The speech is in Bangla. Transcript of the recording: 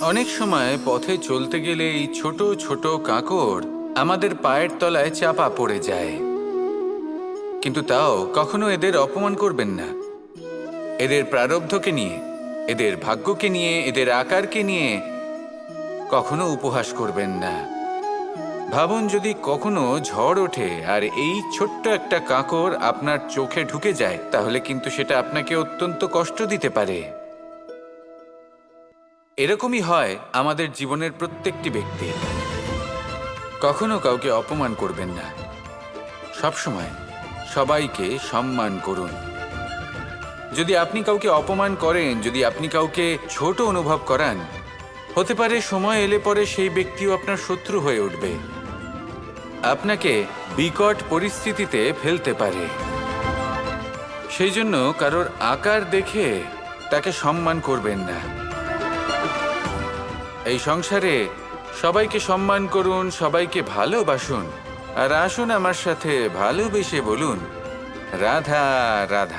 অনেক সময় পথে চলতে গেলে এই ছোট ছোট কাঁকড় আমাদের পায়ের তলায় চাপা পড়ে যায়, কিন্তু তাও কখনো এদের অপমান করবেন না। এদের প্রারব্ধকে নিয়ে, এদের ভাগ্যকে নিয়ে, এদের আকারকে নিয়ে কখনো উপহাস করবেন না। ভাবুন, যদি কখনো ঝড় ওঠে আর এই ছোট্ট একটা কাঁকড় আপনার চোখে ঢুকে যায়, তাহলে কিন্তু সেটা আপনাকে অত্যন্ত কষ্ট দিতে পারে। এরকমই হয় আমাদের জীবনের প্রত্যেকটি ব্যক্তি। কখনো কাউকে অপমান করবেন না, সবসময় সবাইকে সম্মান করুন। যদি আপনি কাউকে অপমান করেন, যদি আপনি কাউকে ছোট অনুভব করান, হতে পারে সময় এলে পরে সেই ব্যক্তিও আপনার শত্রু হয়ে উঠবে, আপনাকে বিকট পরিস্থিতিতে ফেলতে পারে। সেই জন্য কারোর আকার দেখে তাকে সম্মান করবেন না। এই সংসারে সবাইকে সম্মান করুন, সবাইকে ভালোবাসুন, আর আসুন আমার সাথে ভালোবেসে বলুন, রাধা রাধা।